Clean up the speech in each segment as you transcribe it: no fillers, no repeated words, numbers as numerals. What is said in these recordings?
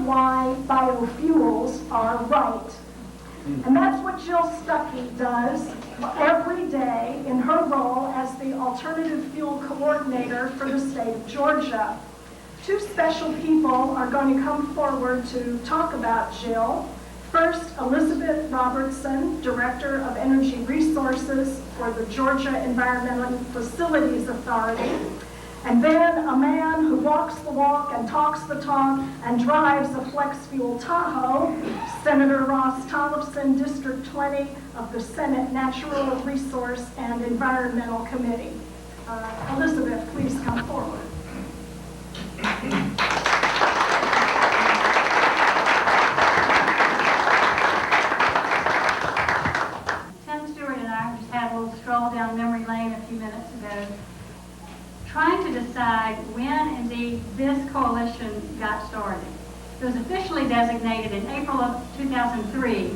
why biofuels are right. And that's what Jill Stuckey does every day in her role as the Alternative Fuel Coordinator for the state of Georgia. Two special people are going to come forward to talk about Jill. First, Elizabeth Robertson, Director of Energy Resources for the Georgia Environmental Facilities Authority. And then a man who walks the walk and talks the talk and drives a flex fuel Tahoe, Senator Ross Tollefson, District 20 of the Senate Natural Resource and Environmental Committee. Elizabeth, please come forward. Tim Stewart and I just had a little stroll down memory lane a few minutes ago, trying to decide when indeed this coalition got started. It was officially designated in April of 2003,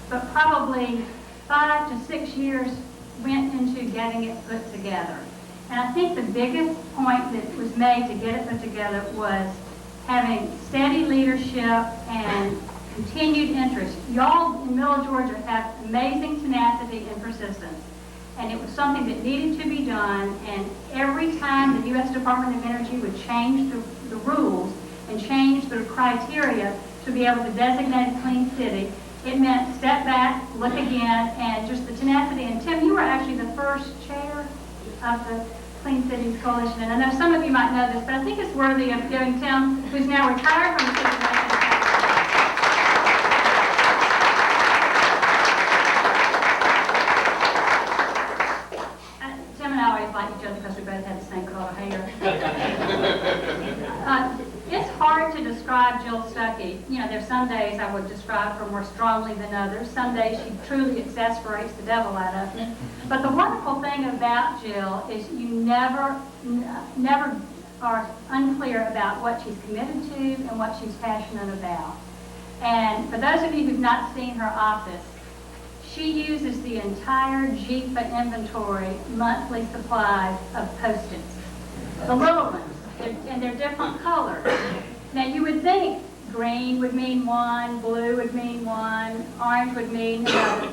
but probably 5 to 6 years went into getting it put together. And I think the biggest point that was made to get it put together was having steady leadership and continued interest. Y'all in Middle Georgia have amazing tenacity and persistence. And it was something that needed to be done, and every time the U.S. Department of Energy would change the rules and change the criteria to be able to designate a clean city, it meant step back, look again, and just the tenacity. And Tim, you were actually the first chair of the Clean Cities Coalition, and I know some of you might know this, but I think it's worthy of giving Tim, who's now retired from the city of Tim and I always like each other because we both have the same color hair. It's hard to describe Jill Stuckey. You know, there's some days I would describe her more strongly than others. Some days she truly exasperates the devil out of me. But the wonderful thing about Jill is you never are unclear about what she's committed to and what she's passionate about. And for those of you who've not seen her office, she uses the entire JIFA inventory monthly supplies of Post-its. The little ones, and they're different colors. Now you would think green would mean one, blue would mean one, orange would mean another.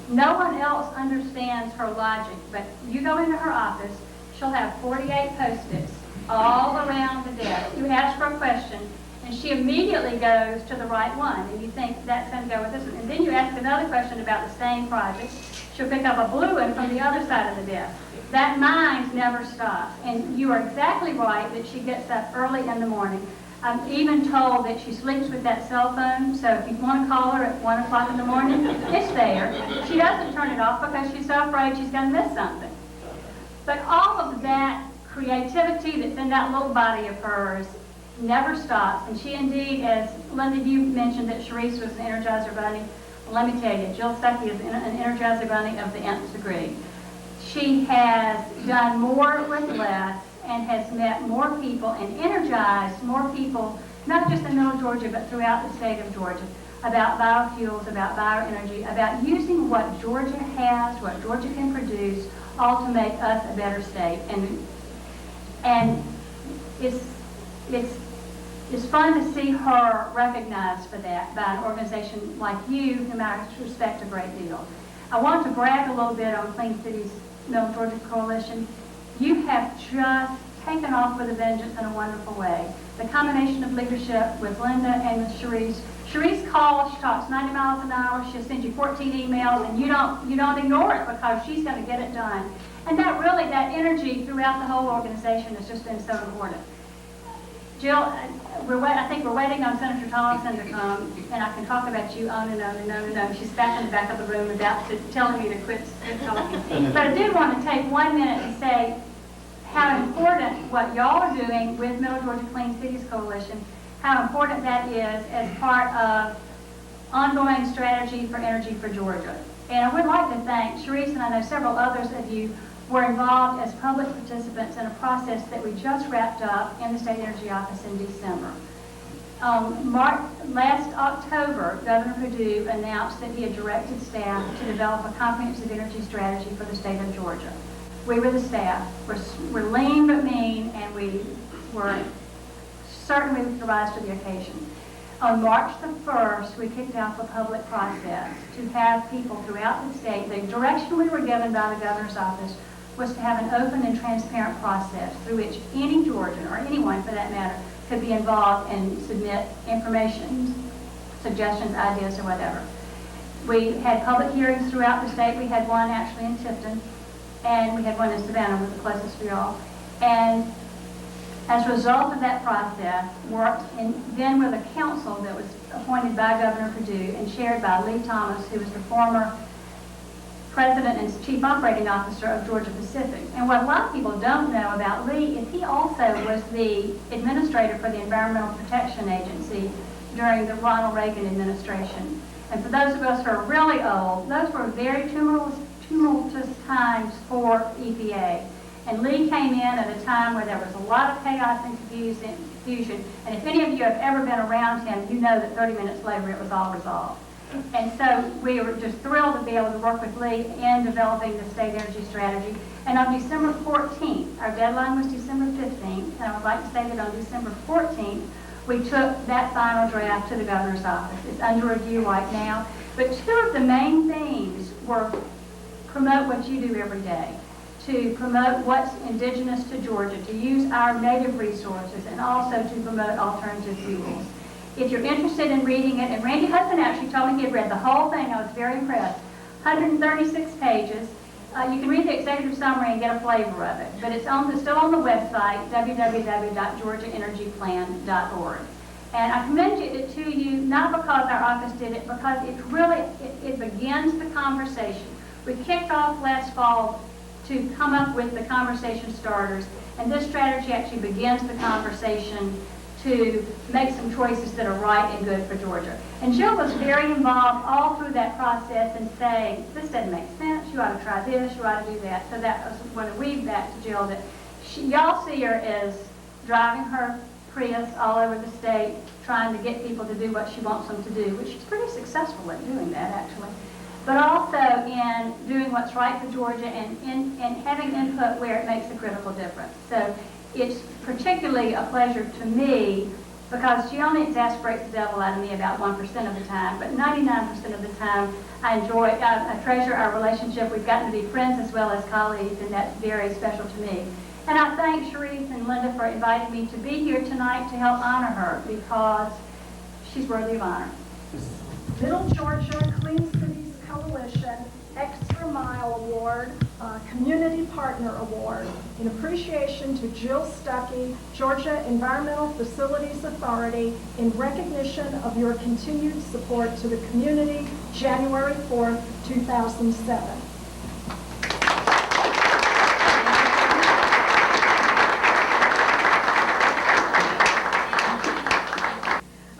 No one else understands her logic, but you go into her office, she'll have 48 Post-its all around the desk. You ask her a question, and she immediately goes to the right one, and you think that's going to go with this one. And then you ask another question about the stain project. She'll pick up a blue one from the other side of the desk. That mind never stops, and you are exactly right that she gets up early in the morning. I'm even told that she sleeps with that cell phone, so if you want to call her at 1 o'clock in the morning, it's there. She doesn't turn it off because she's so afraid she's going to miss something. But all of that creativity that's in that little body of hers never stops, and she indeed, as Linda, you mentioned that Charise was an Energizer Bunny. Well, let me tell you, Jill Stuckey is an Energizer Bunny of the nth degree. She has done more with less and has met more people and energized more people, not just in Middle Georgia, but throughout the state of Georgia, about biofuels, about bioenergy, about using what Georgia has, what Georgia can produce, all to make us a better state. And it's fun to see her recognized for that by an organization like you, whom I respect a great deal. I want to brag a little bit on Clean Cities Middle Georgia Coalition. You have just taken off with a vengeance in a wonderful way. The combination of leadership with Linda and with Charise. Charise calls, she talks 90 miles an hour, she'll send you 14 emails, and you don't ignore it because she's going to get it done. And that energy throughout the whole organization has just been so important. Jill, I think we're waiting on Senator Tollefson to come, and I can talk about you on and on and on and on. She's back in the back of the room about telling me to quit talking. But I did want to take 1 minute and say how important what y'all are doing with Middle Georgia Clean Cities Coalition, how important that is as part of ongoing strategy for energy for Georgia. And I would like to thank Charise, and I know several others of you were involved as public participants in a process that we just wrapped up in the State Energy Office in December. Last October, Governor Perdue announced that he had directed staff to develop a comprehensive energy strategy for the state of Georgia. We were the staff. We're lean but mean, and we were certain we would rise to the occasion. On March the 1st, we kicked off a public process to have people throughout the state. The direction we were given by the governor's office was to have an open and transparent process through which any Georgian, or anyone for that matter, could be involved and submit information, suggestions, ideas, or whatever. We had public hearings throughout the state. We had one actually in Tifton, and we had one in Savannah, was the closest for y'all. And as a result of that process, then with a council that was appointed by Governor Perdue and chaired by Lee Thomas, who was the former president and chief operating officer of Georgia Pacific. And what a lot of people don't know about Lee is he also was the administrator for the Environmental Protection Agency during the Ronald Reagan administration. And for those of us who are really old, those were very tumultuous times for EPA. And Lee came in at a time where there was a lot of chaos and confusion. And if any of you have ever been around him, you know that 30 minutes later it was all resolved. And so we were just thrilled to be able to work with Lee in developing the state energy strategy. And on December 14th, our deadline was December 15th, and I would like to say that on December 14th, we took that final draft to the governor's office. It's under review right now. But two of the main themes were promote what you do every day, to promote what's indigenous to Georgia, to use our native resources, and also to promote alternative fuels. If you're interested in reading it, and Randy Hudson actually told me he had read the whole thing, I was very impressed. 136 pages. You can read the executive summary and get a flavor of it, but it's still on the website, www.georgiaenergyplan.org. And I commend it to you, not because our office did it, because it begins the conversation. We kicked off last fall to come up with the conversation starters, and this strategy actually begins the conversation to make some choices that are right and good for Georgia. And Jill was very involved all through that process in saying, this doesn't make sense, you ought to try this, you ought to do that. So that was when I weaved back to Jill that y'all see her as driving her Prius all over the state, trying to get people to do what she wants them to do, which she's pretty successful at doing that actually. But also in doing what's right for Georgia and having input where it makes a critical difference. So it's particularly a pleasure to me because she only exasperates the devil out of me about 1% of the time, but 99% of the time I treasure our relationship. We've gotten to be friends as well as colleagues, and that's very special to me. And I thank Charise and Linda for inviting me to be here tonight to help honor her because she's worthy of honor. Middle Georgia Clean Cities Coalition Extra Mile Award, Community Partner Award, in appreciation to Jill Stuckey, Georgia Environmental Facilities Authority, in recognition of your continued support to the community, January 4th, 2007.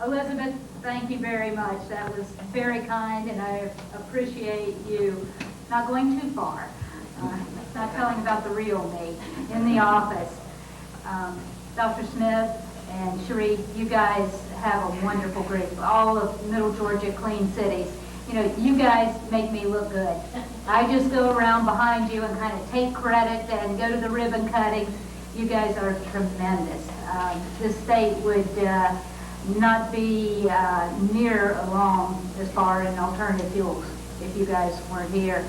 Elizabeth, thank you very much. That was very kind, and I appreciate you not going too far, not telling about the real me in the office. Dr. Smith and Cherie, you guys have a wonderful group. All of Middle Georgia Clean Cities. You know, you guys make me look good. I just go around behind you and kind of take credit and go to the ribbon cuttings. You guys are tremendous. This state would not be near along as far in alternative fuels if you guys weren't here.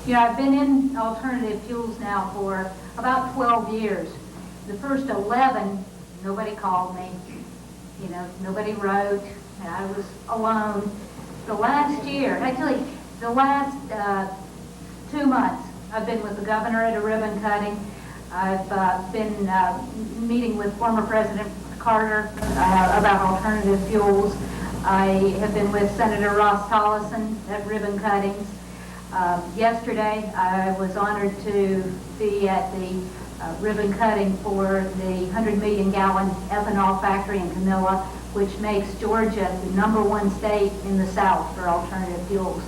You know, I've been in alternative fuels now for about 12 years. The first 11, nobody called me. You know, nobody wrote, and I was alone. The last year, actually, the last 2 months, I've been with the governor at a ribbon cutting. I've been meeting with former President Carter about alternative fuels. I have been with Senator Ross Tollison at ribbon cuttings. Yesterday, I was honored to be at the ribbon cutting for the 100 million gallon ethanol factory in Camilla, which makes Georgia the #1 state in the South for alternative fuels.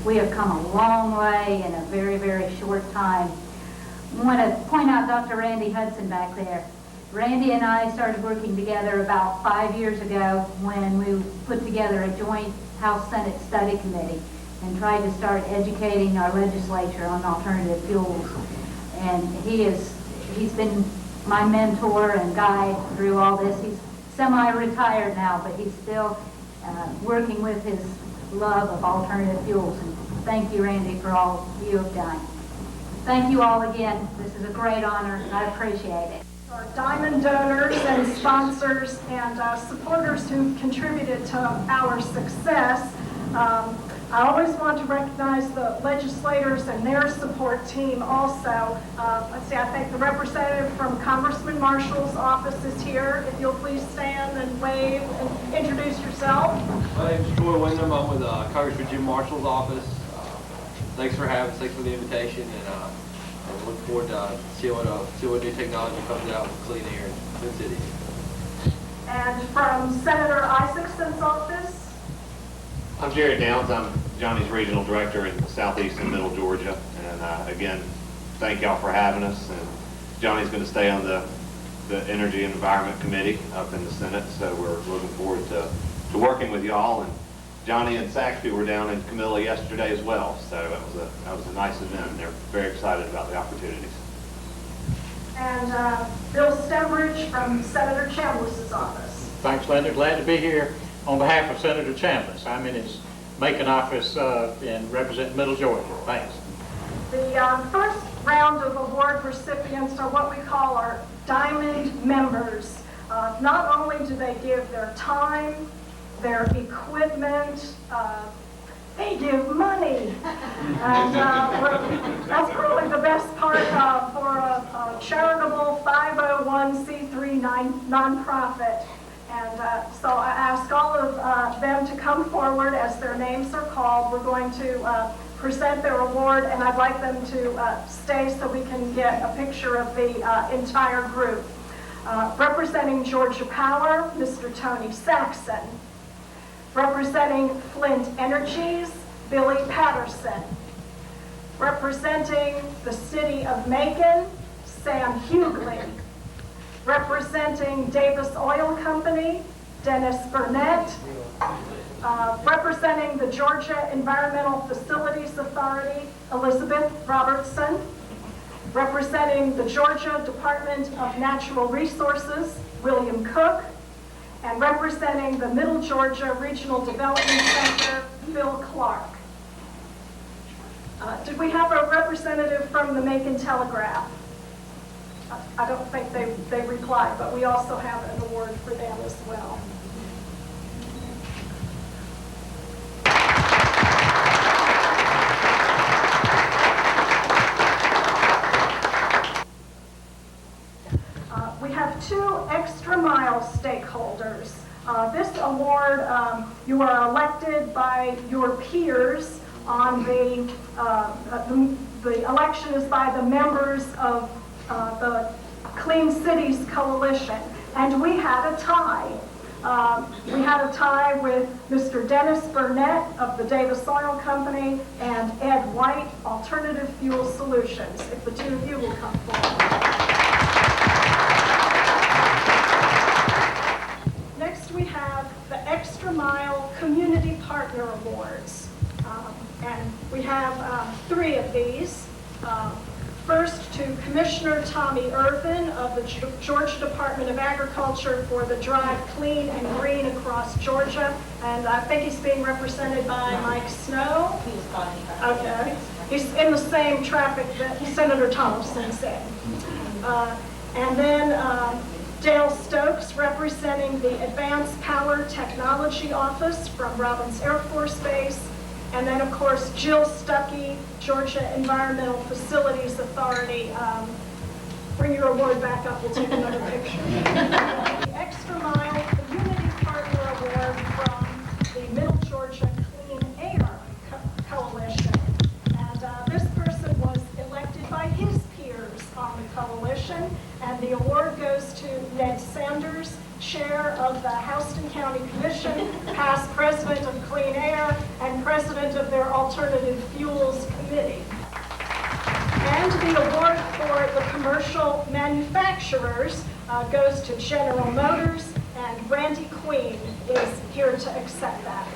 We have come a long way in a very, very short time. I want to point out Dr. Randy Hudson back there. Randy and I started working together about 5 years ago when we put together a joint House-Senate study committee and tried to start educating our legislature on alternative fuels. And he's been my mentor and guide through all this. He's semi-retired now, but he's still working with his love of alternative fuels. And thank you, Randy, for all you have done. Thank you all again. This is a great honor, and I appreciate it. Our diamond donors and sponsors and supporters who've contributed to our success. I always want to recognize the legislators and their support team also. Let's see, I think the representative from Congressman Marshall's office is here. If you'll please stand and wave and introduce yourself. My name is Troy Wyndham. I'm with Congressman Jim Marshall's office. Thanks for having us. Thanks for the invitation, and I look forward to see what new technology comes out with clean air in Twin Cities. And from Senator Isaacson's office. I'm Jared Downs. I'm Johnny's Regional Director in Southeast and Middle Georgia. And again, thank y'all for having us. And Johnny's going to stay on the Energy and Environment Committee up in the Senate, so we're looking forward to working with y'all. And Johnny and Saxby were down in Camilla yesterday as well, so that was a nice event. They're very excited about the opportunities. And Bill Stembridge from Senator Chambliss's office. Thanks, Linda. Glad to be here on behalf of Senator Chambliss. I'm in his Macon office and represent Middle Georgia. Thanks. The first round of award recipients are what we call our diamond members. Not only do they give their time, their equipment, they give money. And that's probably the best part for a charitable 501c3 nonprofit. And so I ask all of them to come forward as their names are called. We're going to present their award, and I'd like them to stay so we can get a picture of the entire group. Representing Georgia Power, Mr. Tony Saxon. Representing Flint Energies, Billy Patterson. Representing the City of Macon, Sam Hughley. Representing Davis Oil Company, Dennis Burnett. Representing the Georgia Environmental Facilities Authority, Elizabeth Robertson. Representing the Georgia Department of Natural Resources, William Cook. And representing the Middle Georgia Regional Development Center, Phil Clark. Did we have a representative from the Macon Telegraph? I don't think they replied, but we also have an award for them as well. We have two extra mile stakeholders. This award, you are elected by your peers on the election is by the members of the Clean Cities Coalition, and we had a tie. We had a tie with Mr. Dennis Burnett of the Davis Oil Company and Ed White, Alternative Fuel Solutions. If the two of you will come forward. Next we have the Extra Mile Community Partner Awards. And we have three of these. First to Commissioner Tommy Irvin of the Georgia Department of Agriculture for the Drive Clean and Green across Georgia. And I think he's being represented by Mike Snow. Okay. He's in the same traffic that Senator Thompson's in. And then Dale Stokes representing the Advanced Power Technology Office from Robins Air Force Base. And then, of course, Jill Stuckey, Georgia Environmental Facilities Authority. Bring your award back up. We'll take another picture. The Extra Mile Community Partner Award from the Middle Georgia Clean Air Coalition. And this person was elected by his peers on the coalition. And the award goes to Ned Sanders, Chair of the Houston County Commission, past President of Clean Air, and President of their Alternative Fuels Committee. And the award for the commercial manufacturers goes to General Motors, and Randy Queen is here to accept that.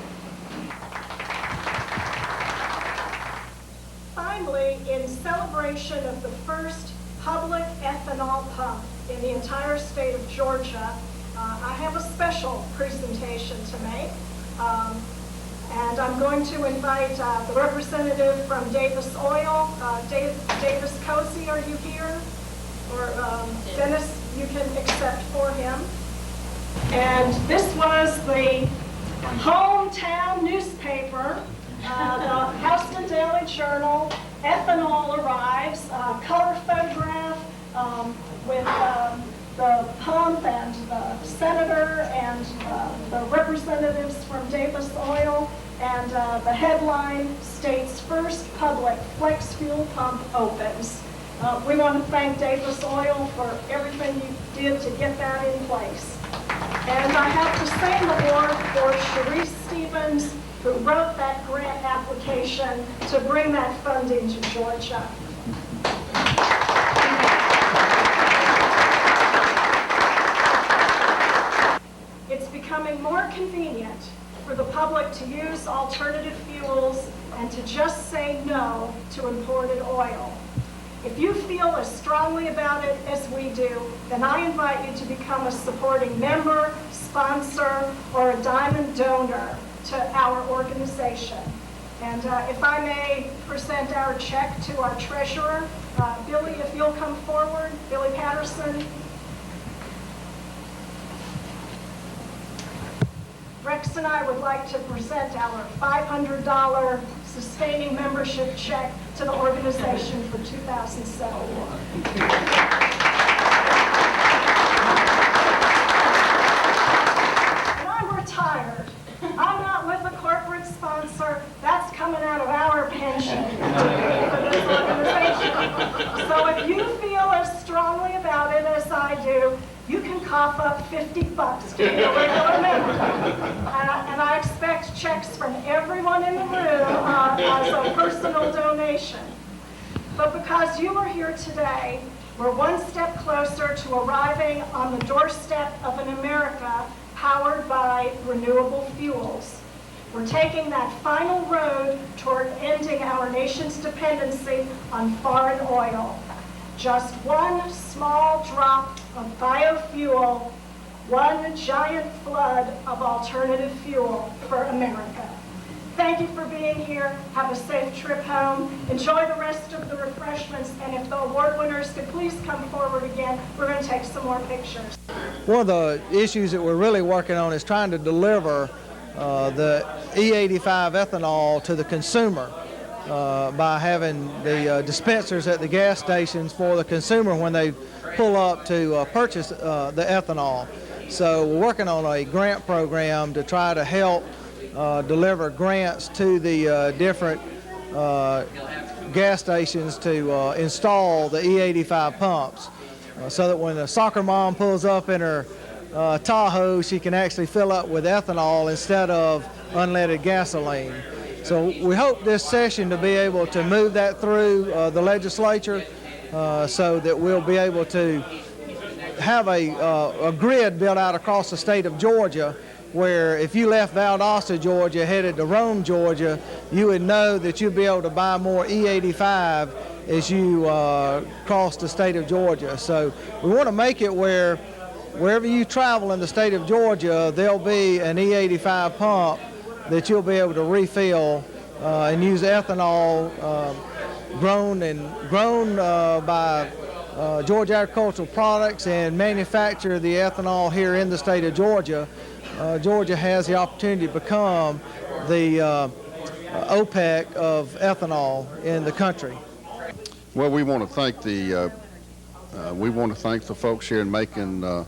Finally, in celebration of the first public ethanol pump in the entire state of Georgia, I have a special presentation to make. And I'm going to invite the representative from Davis Oil, Davis Cozy, are you here? Or Dennis, you can accept for him. And this was the hometown newspaper, the Houston Daily Journal. Ethanol arrives, color photograph with the pump and the senator and the representatives from Davis Oil, and the headline states, "First public flex fuel pump opens." We want to thank Davis Oil for everything you did to get that in place. And I have the same award for Charise Stevens, who wrote that grant application to bring that funding to Georgia. It's becoming more convenient for the public to use alternative fuels and to just say no to imported oil. If you feel as strongly about it as we do, then I invite you to become a supporting member, sponsor, or a diamond donor to our organization. And if I may present our check to our treasurer, Billy, if you'll come forward, Billy Patterson. Rex and I would like to present our $500 sustaining membership check to the organization for 2007. And I'm retired. I'm not with a corporate sponsor. That's coming out of our pension for this organization. So if you feel as strongly about it as I do, you can cough up $50 to be a regular member. And I expect checks from everyone in the room as a personal donation. But because you are here today, we're one step closer to arriving on the doorstep of an America powered by renewable fuels. We're taking that final road toward ending our nation's dependency on foreign oil. Just one small drop of biofuel, one giant flood of alternative fuel for America. Thank you for being here. Have a safe trip home. Enjoy the rest of the refreshments, and if the award winners could please come forward again, we're going to take some more pictures. One of the issues that we're really working on is trying to deliver the E85 ethanol to the consumer by having the dispensers at the gas stations for the consumer when they pull up to purchase the ethanol. So we're working on a grant program to try to help deliver grants to the different gas stations to install the E85 pumps so that when a soccer mom pulls up in her Tahoe, she can actually fill up with ethanol instead of unleaded gasoline. So we hope this session to be able to move that through the legislature so that we'll be able to have a grid built out across the state of Georgia, where if you left Valdosta, Georgia, headed to Rome, Georgia, you would know that you'd be able to buy more E85 as you cross the state of Georgia. So we want to make it where wherever you travel in the state of Georgia, there'll be an E85 pump that you'll be able to refill and use ethanol grown by Georgia Agricultural Products and manufacture the ethanol here in the state of Georgia. Georgia has the opportunity to become the OPEC of ethanol in the country. Well, we want to thank the folks here in Macon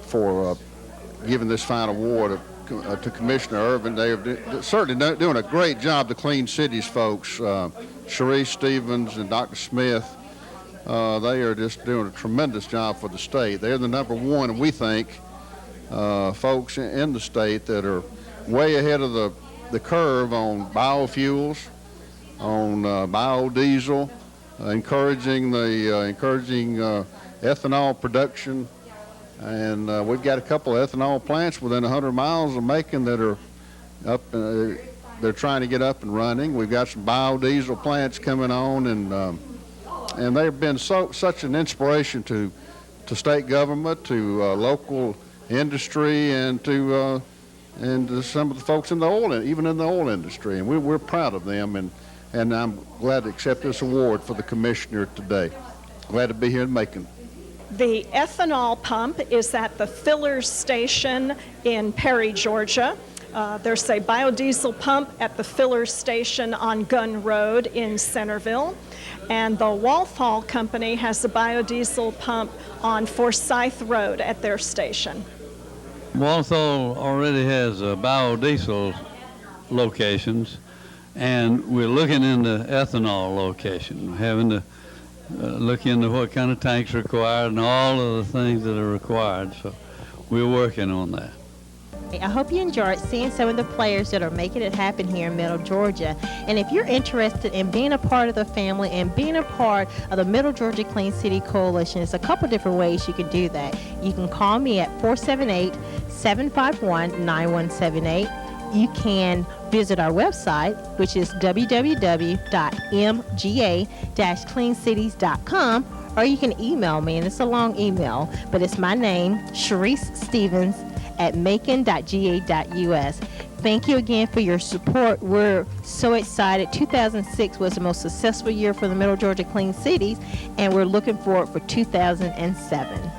for giving this fine award to Commissioner Irvin. They are certainly doing a great job, the Clean Cities folks, Charise Stevens and Dr. Smith. They are just doing a tremendous job for the state. They're the #1, and we think, folks in the state that are way ahead of the curve on biofuels, on biodiesel, encouraging ethanol production. And we've got a couple of ethanol plants within 100 miles of Macon that are up. They're trying to get up and running. We've got some biodiesel plants coming on, and they've been such an inspiration to to state government, to local industry, and to some of the folks in the even in the oil industry. And we're proud of them, and I'm glad to accept this award for the commissioner today. Glad to be here in Macon. The ethanol pump is at the fillers station in Perry, Georgia. There's a biodiesel pump at the fillers station on Gun Road in Centerville. And the Walthall Company has a biodiesel pump on Forsyth Road at their station. Walthall already has biodiesel locations, and we're looking into ethanol location, having to look into what kind of tanks are required and all of the things that are required. So we're working on that. I hope you enjoyed seeing some of the players that are making it happen here in Middle Georgia. And if you're interested in being a part of the family and being a part of the Middle Georgia Clean City Coalition, there's a couple different ways you can do that. You can call me at 478-751-9178. You can visit our website, which is www.mga-cleancities.com, or you can email me, and it's a long email, but it's my name, Charise Stevens, at macon.ga.us. Thank you again for your support. We're so excited. 2006 was the most successful year for the Middle Georgia Clean Cities, and we're looking forward for 2007.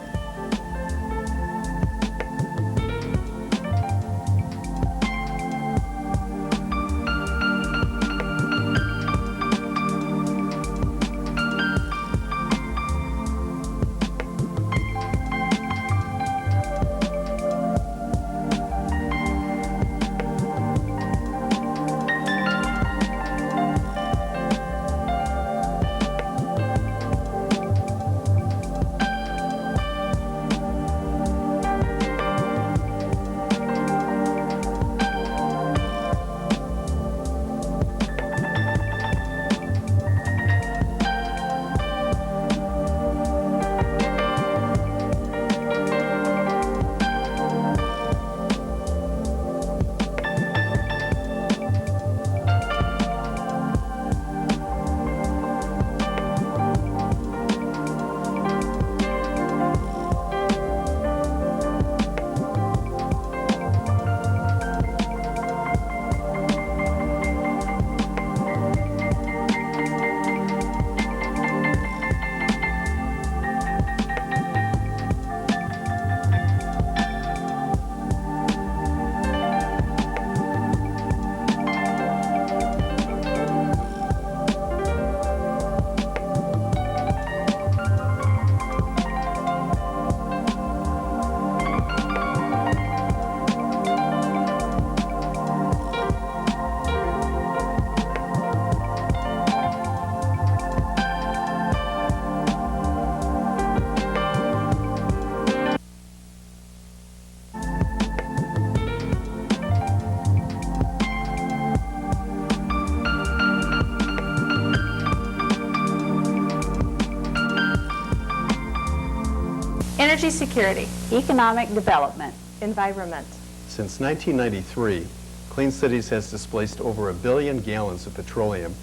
Energy security, economic development, environment. Since 1993, Clean Cities has displaced over 1 billion gallons of petroleum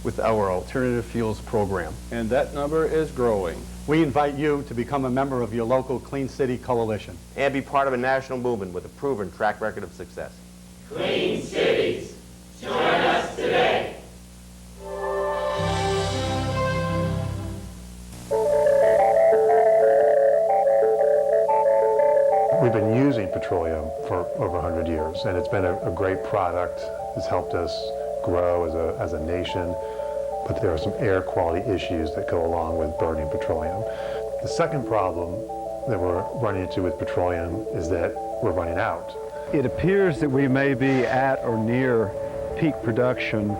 with our alternative fuels program. And that number is growing. We invite you to become a member of your local Clean City Coalition. And be part of a national movement with a proven track record of success. Clean Cities. Join us today. We've been using petroleum for over 100 years, and it's been a great product. It's helped us grow as a nation, but there are some air quality issues that go along with burning petroleum. The second problem that we're running into with petroleum is that we're running out. It appears that we may be at or near peak production,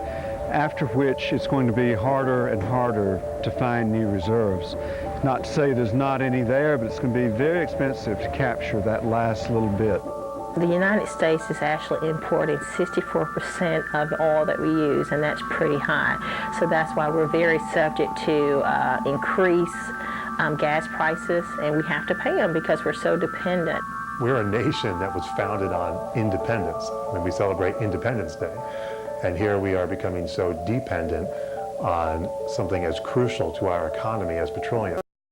after which it's going to be harder and harder to find new reserves. Not to say there's not any there, but it's going to be very expensive to capture that last little bit. The United States is actually importing 64% of the oil that we use, and that's pretty high. So that's why we're very subject to increase gas prices, and we have to pay them because we're so dependent. We're a nation that was founded on independence when we celebrate Independence Day. And here we are becoming so dependent on something as crucial to our economy as petroleum.